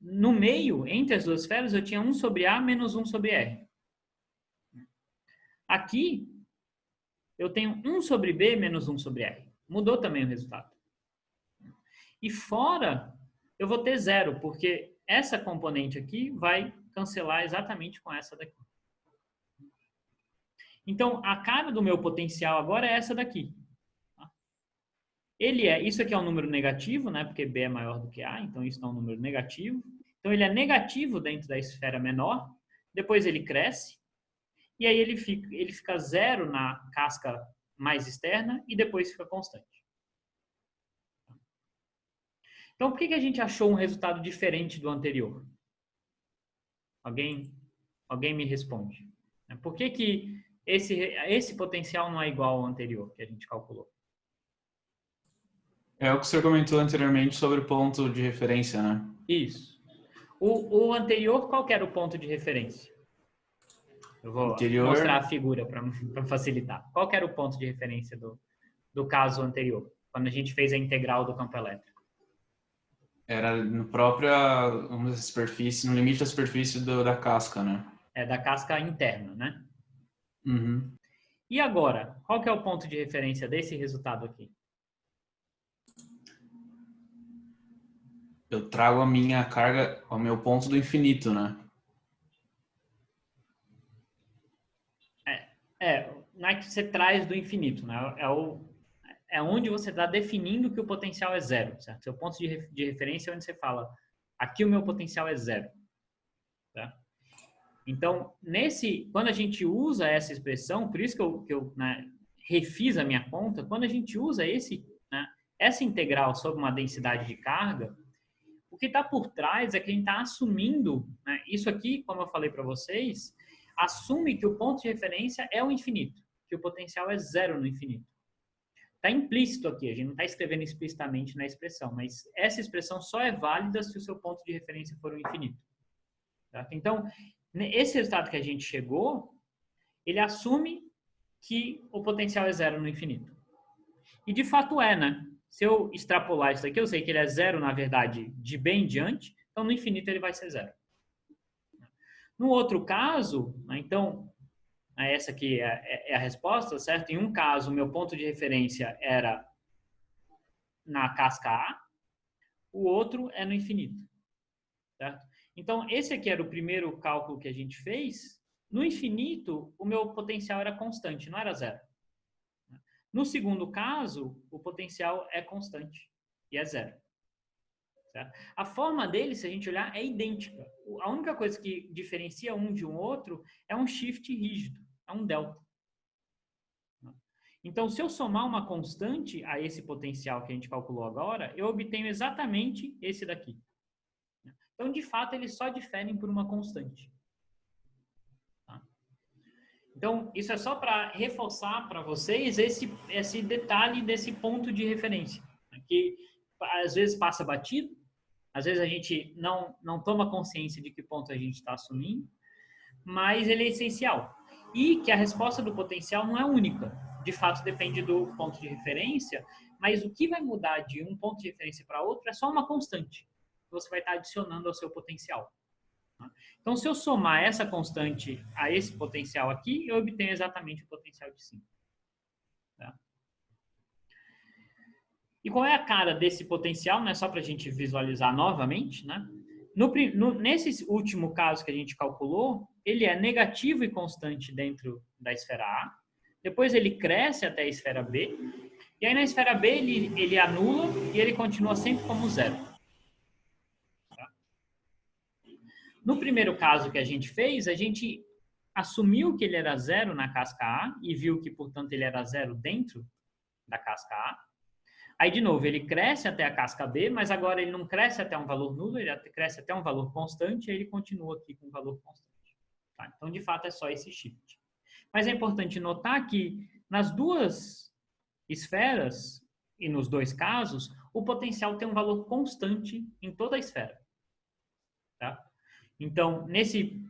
No meio, entre as duas esferas, eu tinha 1 sobre A menos 1 sobre R. Aqui, eu tenho 1 sobre B menos 1 sobre R. Mudou também o resultado. E fora, eu vou ter 0, porque essa componente aqui vai cancelar exatamente com essa daqui. Então, a cara do meu potencial agora é essa daqui. Isso aqui é um número negativo, né? Porque B é maior do que A, então isso é um número negativo. Então, ele é negativo dentro da esfera menor, depois ele cresce, e aí ele fica 0 na casca mais externa e depois fica constante. Então, por que a gente achou um resultado diferente do anterior? Alguém me responde. Por que esse potencial não é igual ao anterior que a gente calculou? É o que você comentou anteriormente sobre o ponto de referência, né? Isso. O anterior, qual que era o ponto de referência? Eu vou Anterior mostrar a figura para facilitar. Qual que era o ponto de referência do caso anterior, quando a gente fez a integral do campo elétrico? era no própria, vamos dizer, superfície, no limite da superfície da casca, né? É da casca interna, né? Uhum. E agora, qual que é o ponto de referência desse resultado aqui? Eu trago a minha carga ao meu ponto do infinito, né? Não é que você traz do infinito, né? É onde você está definindo que o potencial é zero, certo? Seu ponto de referência é onde você fala, aqui o meu potencial é zero, tá? Então, quando a gente usa essa expressão, por isso que eu né, refiz a minha conta, quando a gente usa essa integral sobre uma densidade de carga, o que está por trás é que a gente está assumindo, né, isso aqui, como eu falei para vocês, assume que o ponto de referência é o infinito, que o potencial é zero no infinito. Está implícito aqui, a gente não está escrevendo explicitamente na expressão, mas essa expressão só é válida se o seu ponto de referência for o infinito. Certo? Então, esse resultado que a gente chegou, ele assume que o potencial é zero no infinito. E de fato é, né? Se eu extrapolar isso aqui, eu sei que ele é zero, na verdade, de bem em diante, então no infinito ele vai ser zero. No outro caso, então, essa aqui é a resposta, certo? Em um caso, meu ponto de referência era na casca A, o outro é no infinito, certo? Então, esse aqui era o primeiro cálculo que a gente fez. No infinito, o meu potencial era constante, não era zero. No segundo caso, o potencial é constante e é zero. Certo? A forma dele, se a gente olhar, é idêntica. A única coisa que diferencia um de um outro é um shift rígido, é um delta. Então, se eu somar uma constante a esse potencial que a gente calculou agora, eu obtenho exatamente esse daqui. Então, de fato, eles só diferem por uma constante. Tá? Então, isso é só para reforçar para vocês esse detalhe desse ponto de referência, que às vezes passa batido, às vezes a gente não toma consciência de que ponto a gente está assumindo, mas ele é essencial. E que a resposta do potencial não é única. De fato, depende do ponto de referência, mas o que vai mudar de um ponto de referência para outro é só uma constante que você vai estar adicionando ao seu potencial. Então, se eu somar essa constante a esse potencial aqui, eu obtenho exatamente o potencial de cima. Tá? E qual é a cara desse potencial, né? Só para a gente visualizar novamente, né? Nesse último caso que a gente calculou, ele é negativo e constante dentro da esfera A, depois ele cresce até a esfera B, e aí na esfera B ele anula e ele continua sempre como zero. Tá? No primeiro caso que a gente fez, a gente assumiu que ele era zero na casca A e viu que, portanto, ele era zero dentro da casca A. Aí, de novo, ele cresce até a casca B, mas agora ele não cresce até um valor nulo, ele cresce até um valor constante e ele continua aqui com um valor constante. Tá? Então, de fato, é só esse shift. Mas é importante notar que nas duas esferas e nos dois casos, o potencial tem um valor constante em toda a esfera. Tá? Então, nesse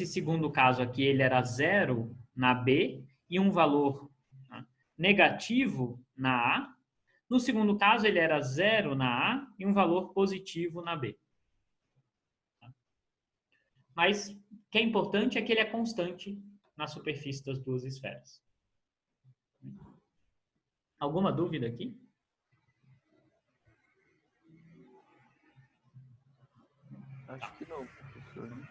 segundo caso aqui, ele era zero na B e um valor negativo na A. No segundo caso, ele era zero na A e um valor positivo na B. Mas o que é importante é que ele é constante na superfície das duas esferas. Alguma dúvida aqui? Acho que não, professor.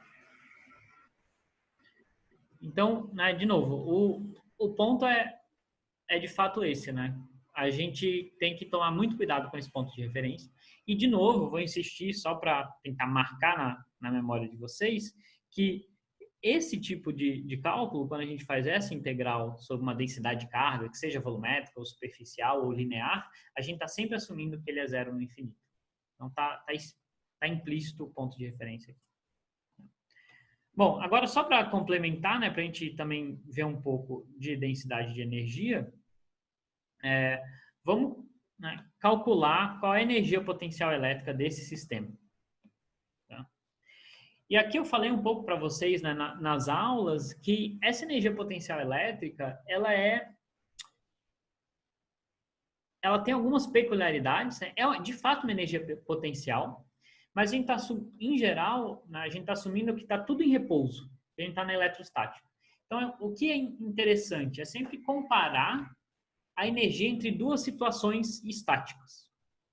Então, né, de novo, o ponto é de fato esse, né? A gente tem que tomar muito cuidado com esse ponto de referência. E, de novo, vou insistir só para tentar marcar na memória de vocês que esse tipo de cálculo, quando a gente faz essa integral sobre uma densidade de carga, que seja volumétrica, ou superficial, ou linear, a gente está sempre assumindo que ele é zero no infinito. Então, tá implícito o ponto de referência aqui. Bom, agora só para complementar, né, para a gente também ver um pouco de densidade de energia, vamos, né, calcular qual é a energia potencial elétrica desse sistema. Tá? E aqui eu falei um pouco para vocês, né, nas aulas que essa energia potencial elétrica, ela tem algumas peculiaridades, né? É de fato uma energia potencial, mas a gente em geral, né, a gente está assumindo que está tudo em repouso, a gente está na eletrostática. Então, o que é interessante é sempre comparar a energia entre duas situações estáticas,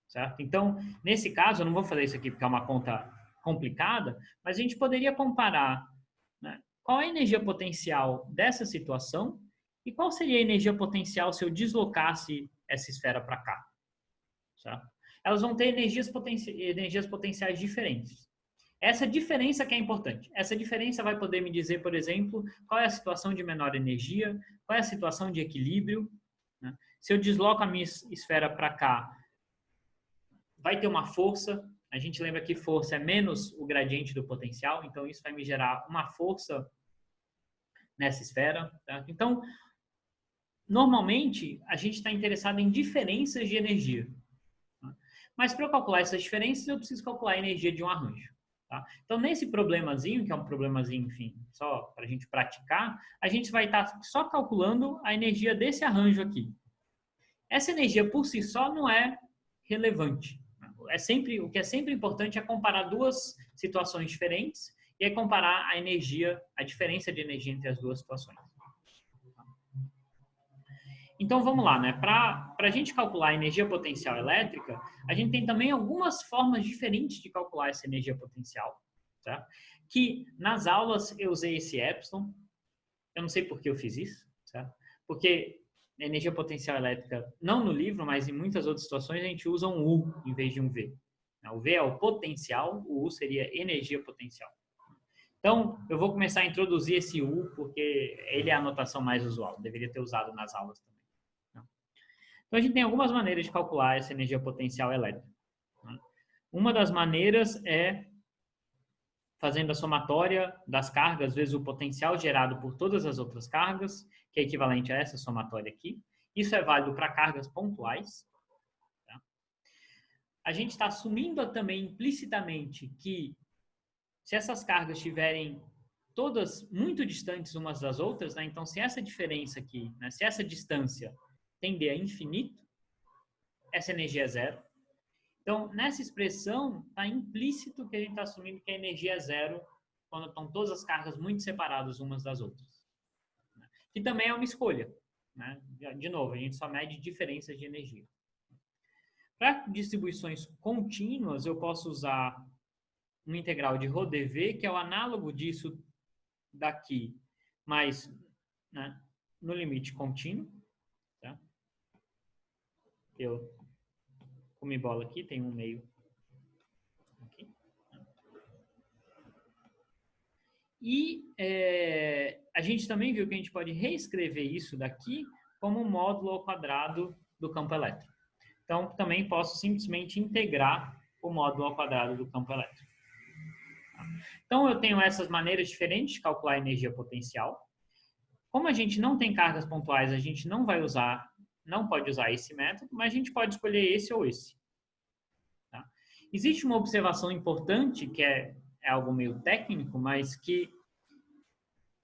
certo? Então, nesse caso, eu não vou fazer isso aqui porque é uma conta complicada, mas a gente poderia comparar, né, qual é a energia potencial dessa situação e qual seria a energia potencial se eu deslocasse essa esfera para cá, certo? Elas vão ter energias potenciais diferentes. Essa diferença que é importante. Essa diferença vai poder me dizer, por exemplo, qual é a situação de menor energia, qual é a situação de equilíbrio, né? Se eu desloco a minha esfera para cá, vai ter uma força. A gente lembra que força é menos o gradiente do potencial, então isso vai me gerar uma força nessa esfera. Tá? Então, normalmente, a gente está interessado em diferenças de energia. Tá? Mas para eu calcular essas diferenças, eu preciso calcular a energia de um arranjo. Tá? Então, nesse problemazinho, que é um problemazinho, enfim, só para a gente praticar, a gente vai estar só calculando a energia desse arranjo aqui. Essa energia por si só não é relevante. O que é sempre importante é comparar duas situações diferentes e é comparar a diferença de energia entre as duas situações. Então, vamos lá, né? Para a gente calcular a energia potencial elétrica, a gente tem também algumas formas diferentes de calcular essa energia potencial, tá? Que nas aulas eu usei esse epsilon. Eu não sei por que eu fiz isso, tá? Porque energia potencial elétrica, não no livro, mas em muitas outras situações, a gente usa um U em vez de um V. O V é o potencial, o U seria energia potencial. Então, eu vou começar a introduzir esse U, porque ele é a anotação mais usual. Deveria ter usado nas aulas também. Então, a gente tem algumas maneiras de calcular essa energia potencial elétrica. Uma das maneiras é fazendo a somatória das cargas vezes o potencial gerado por todas as outras cargas, que é equivalente a essa somatória aqui. Isso é válido para cargas pontuais. Tá? A gente está assumindo também implicitamente que se essas cargas estiverem todas muito distantes umas das outras, né? Então se essa diferença aqui, né? Se essa distância tender a infinito, essa energia é zero. Então, nessa expressão, está implícito que a gente está assumindo que a energia é zero quando estão todas as cargas muito separadas umas das outras. Que também é uma escolha. Né? De novo, a gente só mede diferenças de energia. Para distribuições contínuas, eu posso usar uma integral de ρdV, que é o análogo disso daqui, mas, né, no limite contínuo. Tá? Eu comi bola aqui, tem um meio aqui. E a gente também viu que a gente pode reescrever isso daqui como um módulo ao quadrado do campo elétrico. Então, também posso simplesmente integrar o módulo ao quadrado do campo elétrico. Então, eu tenho essas maneiras diferentes de calcular a energia potencial. Como a gente não tem cargas pontuais, a gente não pode usar esse método, mas a gente pode escolher esse ou esse. Tá? Existe uma observação importante, que é algo meio técnico, mas que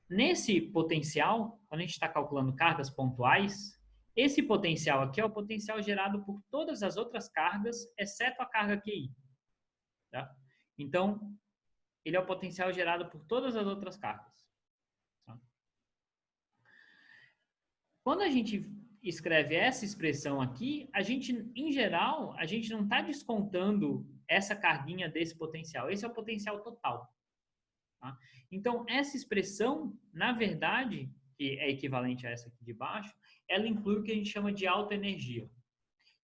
nesse potencial, quando a gente está calculando cargas pontuais, esse potencial aqui é o potencial gerado por todas as outras cargas, exceto a carga QI. Tá? Então, ele é o potencial gerado por todas as outras cargas. Tá? Quando a gente escreve essa expressão aqui, a gente, em geral, a gente não está descontando essa carguinha desse potencial. Esse é o potencial total. Tá? Então, essa expressão, na verdade, que é equivalente a essa aqui de baixo, ela inclui o que a gente chama de alta energia.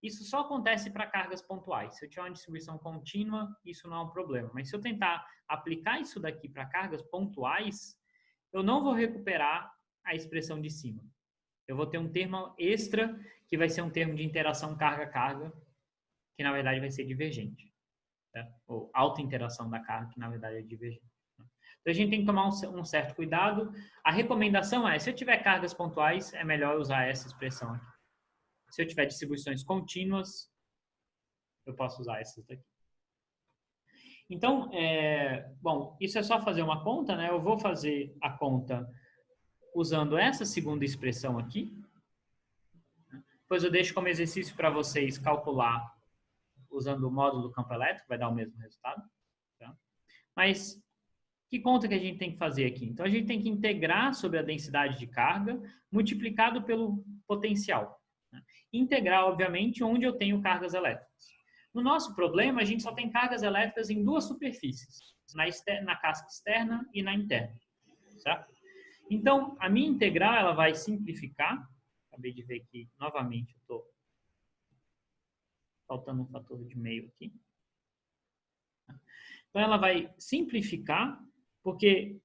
Isso só acontece para cargas pontuais. Se eu tiver uma distribuição contínua, isso não é um problema. Mas se eu tentar aplicar isso daqui para cargas pontuais, eu não vou recuperar a expressão de cima. Eu vou ter um termo extra, que vai ser um termo de interação carga-carga, que na verdade vai ser divergente. certo? Ou alta interação da carga, que na verdade é divergente. Então, a gente tem que tomar um certo cuidado. A recomendação é, se eu tiver cargas pontuais, é melhor usar essa expressão aqui. Se eu tiver distribuições contínuas, eu posso usar essas daqui. Então, bom, isso é só fazer uma conta, né? Eu vou fazer a conta usando essa segunda expressão aqui. Depois eu deixo como exercício para vocês calcular usando o módulo do campo elétrico, vai dar o mesmo resultado. Tá? Mas que conta que a gente tem que fazer aqui? Então, a gente tem que integrar sobre a densidade de carga multiplicado pelo potencial. Né? Integrar, obviamente, onde eu tenho cargas elétricas. No nosso problema, a gente só tem cargas elétricas em duas superfícies, na casca externa e na interna. Certo? Então, a minha integral ela vai simplificar. Acabei de ver que, novamente, eu estou faltando um fator de meio aqui. Então, ela vai simplificar, porque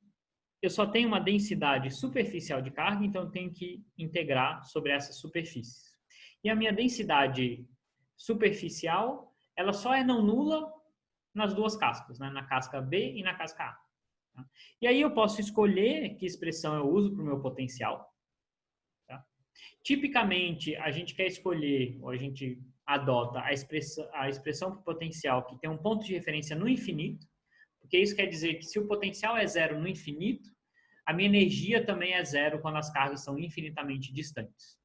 eu só tenho uma densidade superficial de carga, então eu tenho que integrar sobre essas superfícies. E a minha densidade superficial, ela só é não nula nas duas cascas, né? Na casca B e na casca A. Tá? E aí eu posso escolher que expressão eu uso para o meu potencial. Tá? Tipicamente, a gente quer escolher, ou a gente adota a expressão para o potencial que tem um ponto de referência no infinito, porque isso quer dizer que se o potencial é zero no infinito, a minha energia também é zero quando as cargas são infinitamente distantes.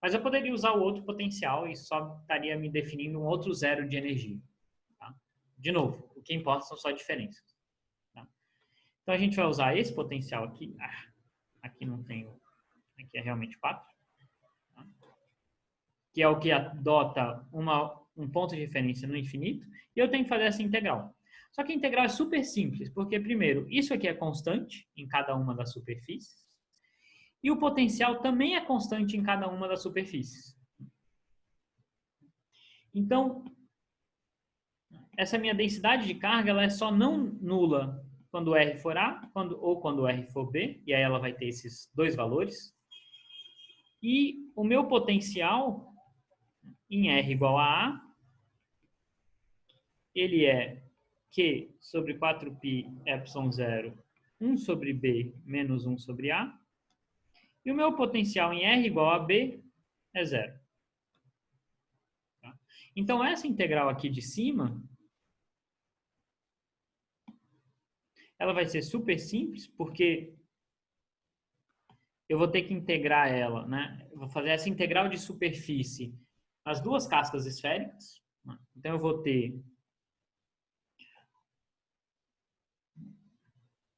Mas eu poderia usar o outro potencial e só estaria me definindo um outro zero de energia. Tá? De novo, o que importa são só diferenças. Tá? Então, a gente vai usar esse potencial aqui. Aqui não tem... Aqui é realmente 4. Tá? Que é o que adota um ponto de referência no infinito. E eu tenho que fazer essa integral. Só que a integral é super simples, porque, primeiro, isso aqui é constante em cada uma das superfícies. E o potencial também é constante em cada uma das superfícies. Então, essa minha densidade de carga ela é só não nula quando R for A ou quando R for B, e aí ela vai ter esses dois valores. E o meu potencial em R igual a A, ele é Q sobre 4π epsilon 0, 1 sobre B menos 1 sobre A. E o meu potencial em R igual a B é zero. Tá? Então, essa integral aqui de cima, ela vai ser super simples, porque eu vou ter que integrar ela, né? Eu vou fazer essa integral de superfície nas duas cascas esféricas. Então, eu vou ter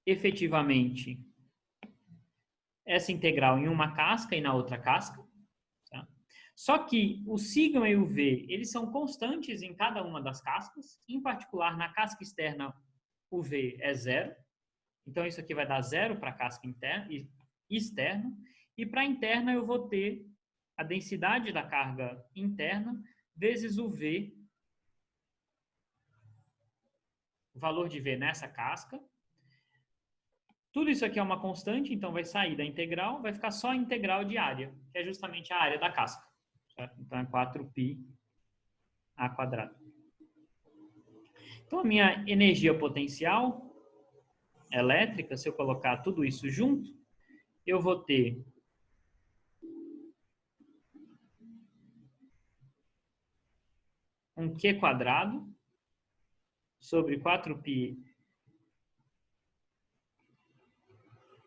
efetivamente essa integral em uma casca e na outra casca. Tá? Só que o sigma e o v, eles são constantes em cada uma das cascas. Em particular, na casca externa, o v é zero. Então, isso aqui vai dar zero para a casca interna e externa. E para a interna, eu vou ter a densidade da carga interna vezes o v, o valor de v nessa casca. Tudo isso aqui é uma constante, então vai sair da integral, vai ficar só a integral de área, que é justamente a área da casca. Certo? Então, é 4π a quadrado. Então, a minha energia potencial elétrica, se eu colocar tudo isso junto, eu vou ter um Q quadrado sobre 4π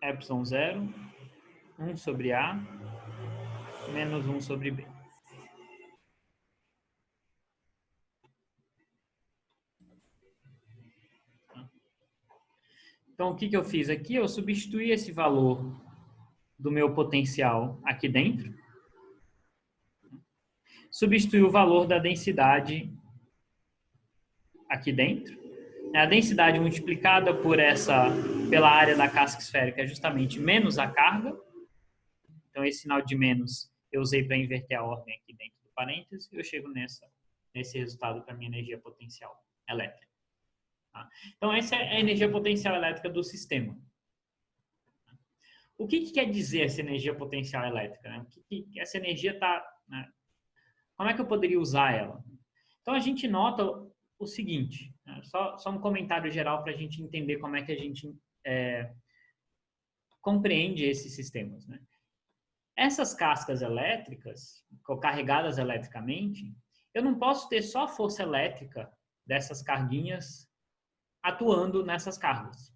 epsilon 0, 1 sobre A, menos 1 sobre B. Então, o que eu fiz aqui? Eu substituí esse valor do meu potencial aqui dentro. Substituí o valor da densidade aqui dentro. A densidade multiplicada pela área da casca esférica é justamente menos a carga. Então, esse sinal de menos eu usei para inverter a ordem aqui dentro do parênteses. E eu chego nesse resultado para a minha energia potencial elétrica. Tá? Então, essa é a energia potencial elétrica do sistema. O que quer dizer essa energia potencial elétrica? Né? Essa energia está... Né? Como é que eu poderia usar ela? Então, a gente nota o seguinte, né? Só um comentário geral para a gente entender como é que a gente compreende esses sistemas, né? Essas cascas elétricas, carregadas eletricamente, eu não posso ter só a força elétrica dessas carguinhas atuando nessas cargas.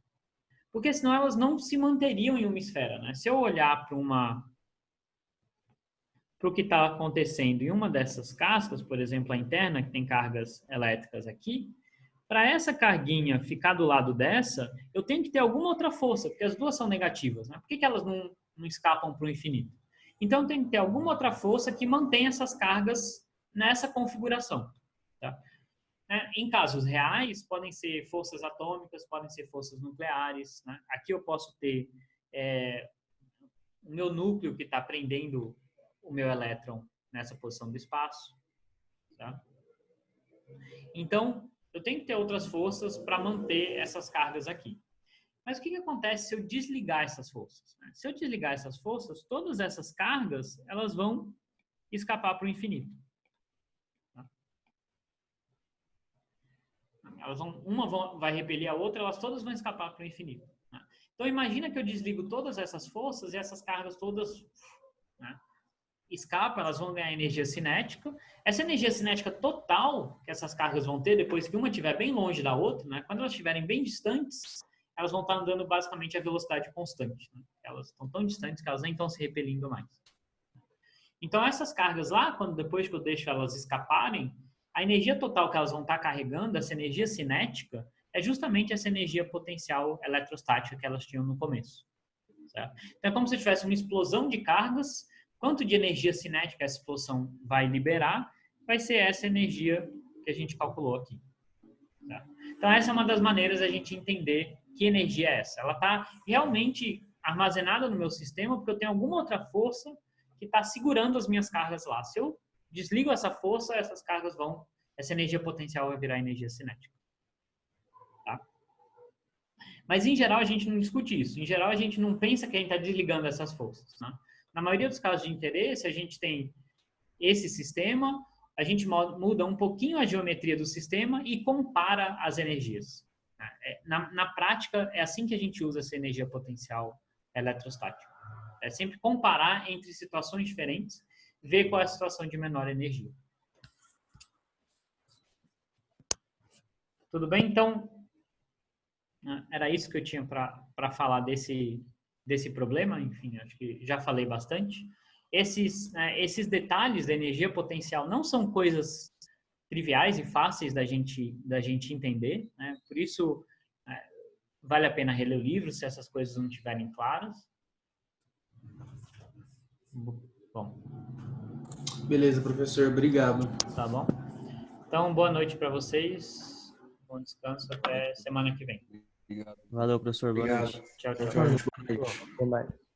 Porque senão elas não se manteriam em uma esfera, né? Se eu olhar para o que está acontecendo em uma dessas cascas, por exemplo, a interna, que tem cargas elétricas aqui, para essa carguinha ficar do lado dessa, eu tenho que ter alguma outra força, porque as duas são negativas, né? Por que elas não escapam para o infinito? Então, tem que ter alguma outra força que mantenha essas cargas nessa configuração. Tá? Em casos reais, podem ser forças atômicas, podem ser forças nucleares. Né? Aqui eu posso ter o meu núcleo que está prendendo o meu elétron nessa posição do espaço. Tá? Então, eu tenho que ter outras forças para manter essas cargas aqui. Mas o que acontece se eu desligar essas forças? Se eu desligar essas forças, todas essas cargas elas vão escapar para o infinito. Uma vai repelir a outra, elas todas vão escapar para o infinito. Então, imagina que eu desligo todas essas forças e essas cargas todas escapam, elas vão ganhar energia cinética. Essa energia cinética total que essas cargas vão ter, depois que uma estiver bem longe da outra, quando elas estiverem bem distantes, elas vão estar andando basicamente a velocidade constante. Elas estão tão distantes que elas nem estão se repelindo mais. Então, essas cargas lá, depois que eu deixo elas escaparem, a energia total que elas vão estar carregando, essa energia cinética, é justamente essa energia potencial eletrostática que elas tinham no começo. Certo? Então, é como se tivesse uma explosão de cargas. Quanto de energia cinética essa explosão vai liberar, vai ser essa energia que a gente calculou aqui. Certo? Então, essa é uma das maneiras da gente entender que energia é essa. Ela está realmente armazenada no meu sistema porque eu tenho alguma outra força que está segurando as minhas cargas lá. Se eu desligo essa força, essas cargas essa energia potencial vai virar energia cinética. Tá? Mas, em geral, a gente não discute isso. Em geral, a gente não pensa que a gente está desligando essas forças. Né? Na maioria dos casos de interesse, a gente tem esse sistema, a gente muda um pouquinho a geometria do sistema e compara as energias. Na prática, é assim que a gente usa essa energia potencial eletrostática. É sempre comparar entre situações diferentes, ver qual é a situação de menor energia. Tudo bem? Então, era isso que eu tinha para falar desse problema. Enfim, acho que já falei bastante. Esses detalhes da energia potencial não são coisas triviais e fáceis da gente entender. Né? Por isso, vale a pena reler o livro se essas coisas não estiverem claras. Bom. Beleza, professor. Obrigado. Tá bom? Então, boa noite para vocês. Bom descanso. Até semana que vem. Valeu, professor. Boa noite. Tchau, tchau. Boa noite. Até mais.